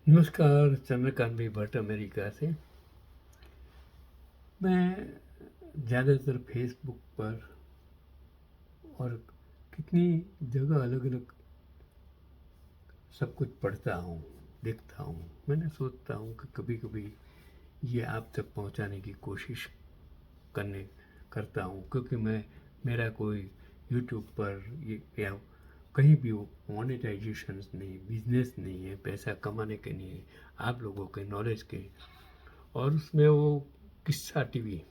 नमस्कार, चंद्रकांत भाई भट्ट अमेरिका से। मैं ज़्यादातर फेसबुक पर और कितनी जगह अलग अलग सब कुछ पढ़ता हूँ, देखता हूँ। मैंने सोचता हूँ कि कभी कभी ये आप तक पहुँचाने की कोशिश करने करता हूँ, क्योंकि मेरा कोई यूट्यूब पर ये या कहीं भी मोनेटाइजेशन नहीं, बिजनेस नहीं है, पैसा कमाने के नहीं है, आप लोगों के नॉलेज के। और उसमें वो किस्सा टीवी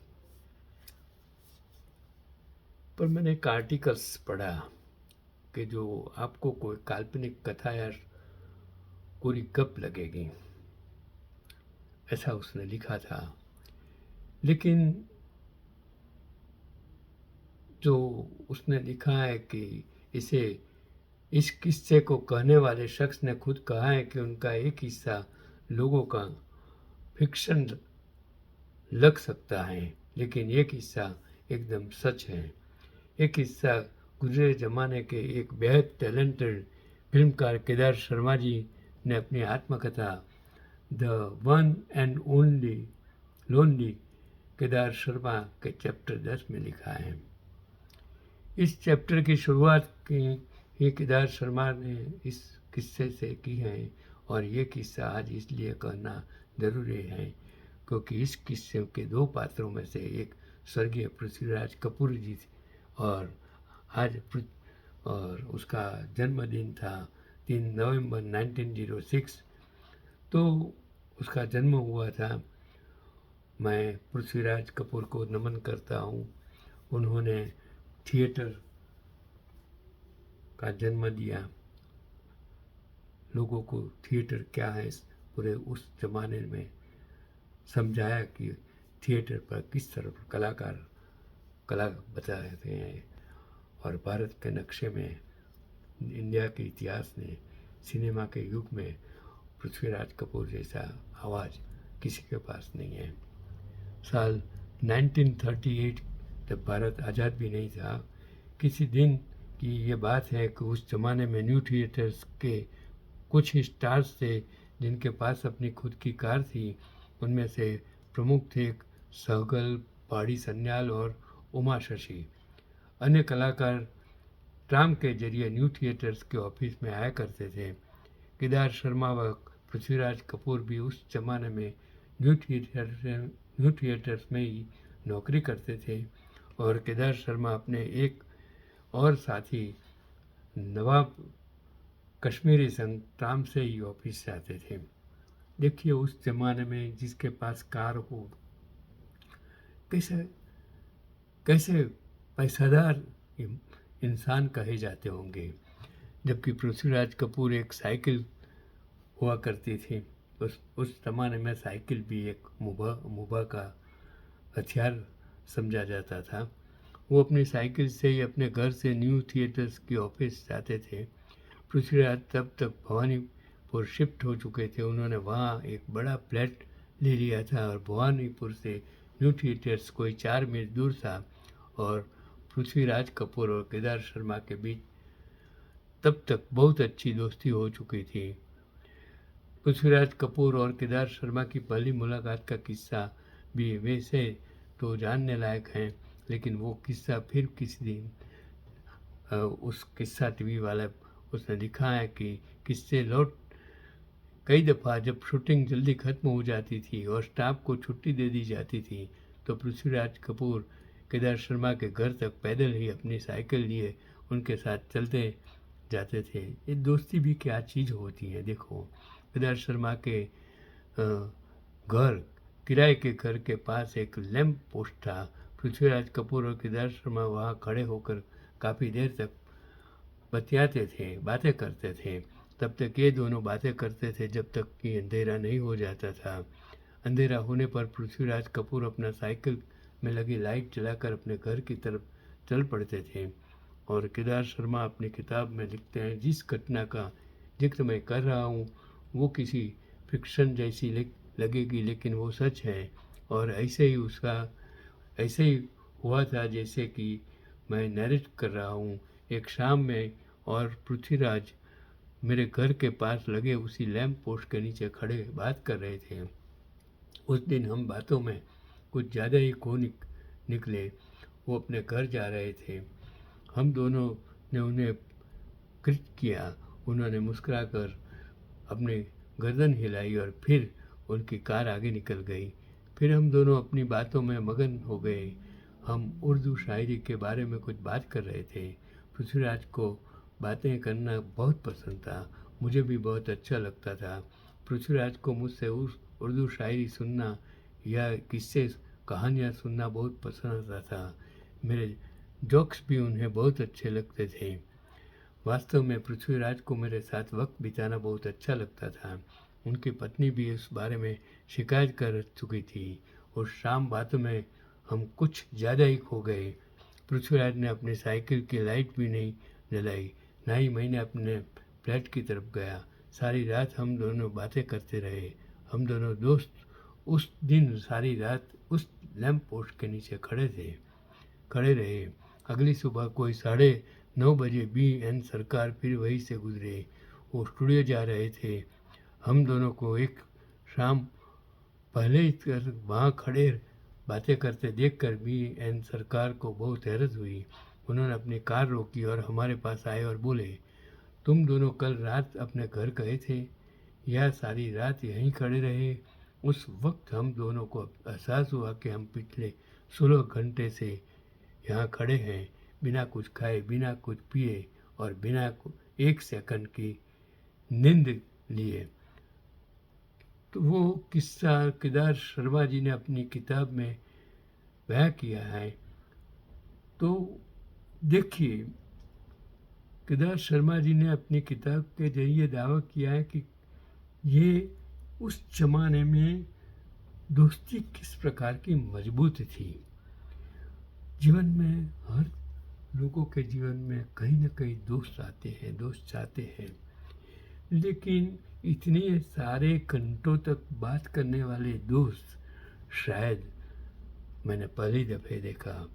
पर मैंने एक आर्टिकल्स पढ़ा कि जो आपको कोई काल्पनिक कथा या पूरी गप लगेगी, ऐसा उसने लिखा था। लेकिन जो उसने लिखा है कि इसे इस किस्से को कहने वाले शख्स ने खुद कहा है कि उनका एक हिस्सा लोगों का फिक्शन लग सकता है, लेकिन एक हिस्सा एकदम सच है। एक हिस्सा गुजरे ज़माने के एक बेहद टैलेंटेड फिल्मकार केदार शर्मा जी ने अपनी आत्मकथा the one and only lonely Kedar Sharma के चैप्टर 10 में लिखा है। इस चैप्टर की शुरुआत की ही केदार शर्मा ने इस किस्से से की है, और ये किस्सा आज इसलिए कहना ज़रूरी है क्योंकि इस किस्से के दो पात्रों में से एक स्वर्गीय पृथ्वीराज कपूर जी थे, और आज और उसका जन्मदिन था 3 नवंबर 1906। तो उसका जन्म हुआ था। मैं पृथ्वीराज कपूर को नमन करता हूँ। उन्होंने थिएटर का जन्म दिया, लोगों को थिएटर क्या है पूरे उस जमाने में समझाया कि थिएटर पर किस तरह कलाकार कला बता रहे हैं। और भारत के नक्शे में, इंडिया के इतिहास में, सिनेमा के युग में पृथ्वीराज कपूर जैसा आवाज़ किसी के पास नहीं है। साल 1938, जब भारत आज़ाद भी नहीं था, किसी दिन की ये बात है कि उस ज़माने में न्यू थिएटर्स के कुछ ही स्टार्स थे जिनके पास अपनी खुद की कार थी। उनमें से प्रमुख थे सहगल, पहाड़ी सन्याल और उमा शशि। अन्य कलाकार ट्राम के जरिए न्यू थिएटर्स के ऑफिस में आया करते थे। केदार शर्मा व पृथ्वीराज कपूर भी उस जमाने में न्यू थिएटर्स में ही नौकरी करते थे, और केदार शर्मा अपने एक और साथी नवाब कश्मीरी संग ट्राम से ही ऑफिस जाते थे। देखिए, उस जमाने में जिसके पास कार हो, कैसे कैसे पैसादार इंसान कहे जाते होंगे। जबकि पृथ्वीराज कपूर एक साइकिल हुआ करती थी। उस ज़माने में साइकिल भी एक मुबा का हथियार समझा जाता था। वो अपनी साइकिल से ही अपने घर से न्यू थिएटर्स की ऑफिस जाते थे। पृथ्वीराज तब तक भवानीपुर शिफ्ट हो चुके थे। उन्होंने वहाँ एक बड़ा फ्लैट ले लिया था, और भवानीपुर से न्यू थिएटर्स कोई 4 मील दूर था। और पृथ्वीराज कपूर और केदार शर्मा के बीच तब तक बहुत अच्छी दोस्ती हो चुकी थी। पृथ्वीराज कपूर और केदार शर्मा की पहली मुलाकात का किस्सा भी वैसे तो जानने लायक है, लेकिन वो किस्सा फिर किसी दिन उस किस्सा टीवी वाला उसने लिखा है कि किस्से लौट कई दफ़ा जब शूटिंग जल्दी ख़त्म हो जाती थी और स्टाफ को छुट्टी दे दी जाती थी, तो पृथ्वीराज कपूर केदार शर्मा के घर तक पैदल ही अपनी साइकिल लिए उनके साथ चलते जाते थे। ये दोस्ती भी क्या चीज़ होती है। देखो, केदार शर्मा के घर, किराए के घर के पास एक लैंप पोस्ट था। पृथ्वीराज कपूर और केदार शर्मा वहाँ खड़े होकर काफ़ी देर तक बतियाते थे, बातें करते थे। तब तक ये दोनों बातें करते थे जब तक कि अंधेरा नहीं हो जाता था। अंधेरा होने पर पृथ्वीराज कपूर अपना साइकिल में लगी लाइट जलाकर अपने घर की तरफ चल पड़ते थे। और केदार शर्मा अपनी किताब में लिखते हैं, जिस घटना का जिक्र मैं कर रहा हूँ वो किसी फिक्शन जैसी लगेगी, लेकिन वो सच है। और ऐसे ही हुआ था जैसे कि मैं नरेट कर रहा हूँ। एक शाम में और पृथ्वीराज मेरे घर के पास लगे उसी लैंप पोस्ट के नीचे खड़े बात कर रहे थे। उस दिन हम बातों में कुछ ज़्यादा ही खो निकले। वो अपने घर जा रहे थे। हम दोनों ने उन्हें कृत किया। उन्होंने मुस्कुराकर अपनी गर्दन हिलाई और फिर उनकी कार आगे निकल गई। फिर हम दोनों अपनी बातों में मगन हो गए। हम उर्दू शायरी के बारे में कुछ बात कर रहे थे। पृथ्वीराज को बातें करना बहुत पसंद था। मुझे भी बहुत अच्छा लगता था। पृथ्वीराज को मुझसे उर्दू शायरी सुनना या किस्से कहानियाँ सुनना बहुत पसंद आता था। मेरे जोक्स भी उन्हें बहुत अच्छे लगते थे। वास्तव में पृथ्वीराज को मेरे साथ वक्त बिताना बहुत अच्छा लगता था। उनकी पत्नी भी इस बारे में शिकायत कर चुकी थी। और शाम बातों में हम कुछ ज़्यादा ही खो गए। पृथ्वीराज ने अपनी साइकिल की लाइट भी नहीं जलाई, ना ही मैंने अपने फ्लैट की तरफ गया। सारी रात हम दोनों बातें करते रहे। हम दोनों दोस्त उस दिन सारी रात उस लैंप पोस्ट के नीचे खड़े रहे। अगली सुबह कोई 9:30 बजे बी.एन. सरकार फिर वहीं से गुजरे। वो स्टूडियो जा रहे थे। हम दोनों को एक शाम पहले ही वहाँ खड़े बातें करते देखकर बी.एन. सरकार को बहुत हैरत हुई। उन्होंने अपनी कार रोकी और हमारे पास आए और बोले, तुम दोनों कल रात अपने घर गए थे या सारी रात यहीं खड़े रहे? उस वक्त हम दोनों को एहसास हुआ कि हम पिछले 16 घंटे से यहाँ खड़े हैं, बिना कुछ खाए, बिना कुछ पिए और बिना एक सेकंड की नींद लिए। तो वो किस्सा केदार शर्मा जी ने अपनी किताब में बयां किया है। तो देखिए, केदार शर्मा जी ने अपनी किताब के जरिए दावा किया है कि ये उस जमाने में दोस्ती किस प्रकार की मजबूत थी। जीवन में हर लोगों के जीवन में कहीं ना कहीं दोस्त आते हैं, दोस्त जाते हैं, लेकिन इतने सारे घंटों तक बात करने वाले दोस्त शायद मैंने पहली दफ़े देखा।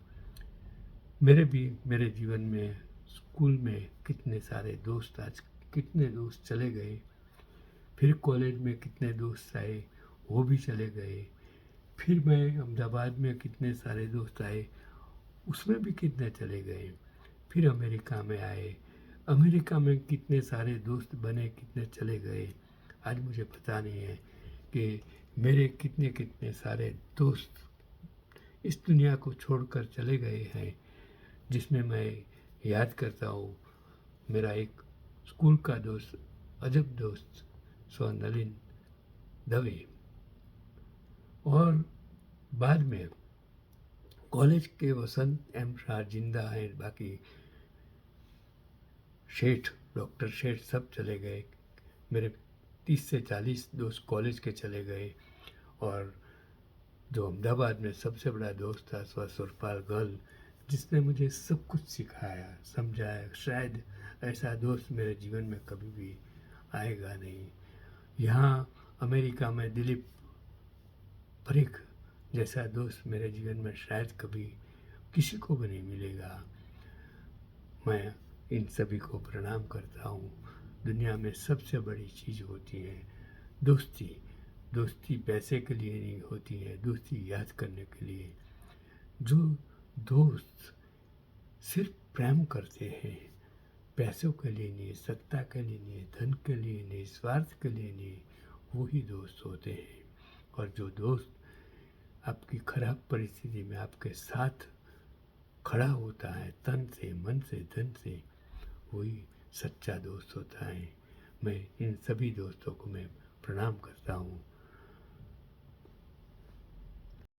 मेरे जीवन में स्कूल में कितने सारे दोस्त, आज कितने दोस्त चले गए। फिर कॉलेज में कितने दोस्त आए, वो भी चले गए। फिर मैं अहमदाबाद में कितने सारे दोस्त आए, उसमें भी कितने चले गए। फिर अमेरिका में आए, अमेरिका में कितने सारे दोस्त बने, कितने चले गए। आज मुझे पता नहीं है कि मेरे कितने कितने सारे दोस्त इस दुनिया को छोड़कर चले गए हैं। जिसमें मैं याद करता हूँ मेरा एक स्कूल का दोस्त, अजब दोस्त स्व नलिन दवे, और बाद में कॉलेज के वसंत एम शाह जिंदा हैं, बाकी शेठ, डॉक्टर शेठ सब चले गए। मेरे 30 से 40 दोस्त कॉलेज के चले गए। और जो अहमदाबाद में सबसे बड़ा दोस्त था स्व सुरपाल गर्ल, जिसने मुझे सब कुछ सिखाया, समझाया, शायद ऐसा दोस्त मेरे जीवन में कभी भी आएगा नहीं। यहाँ अमेरिका में दिलीप परीख जैसा दोस्त मेरे जीवन में शायद कभी किसी को भी नहीं मिलेगा। मैं इन सभी को प्रणाम करता हूँ। दुनिया में सबसे बड़ी चीज़ होती है दोस्ती। दोस्ती पैसे के लिए नहीं होती है, दोस्ती याद करने के लिए। जो दोस्त सिर्फ प्रेम करते हैं, पैसों के लिए नहीं, सत्ता के लिए नहीं, धन के लिए नहीं, स्वार्थ के लिए नहीं, वही दोस्त होते हैं। और जो दोस्त आपकी खराब परिस्थिति में आपके साथ खड़ा होता है, तन से, मन से, धन से, वही सच्चा दोस्त होता है। मैं इन सभी दोस्तों को मैं प्रणाम करता हूँ।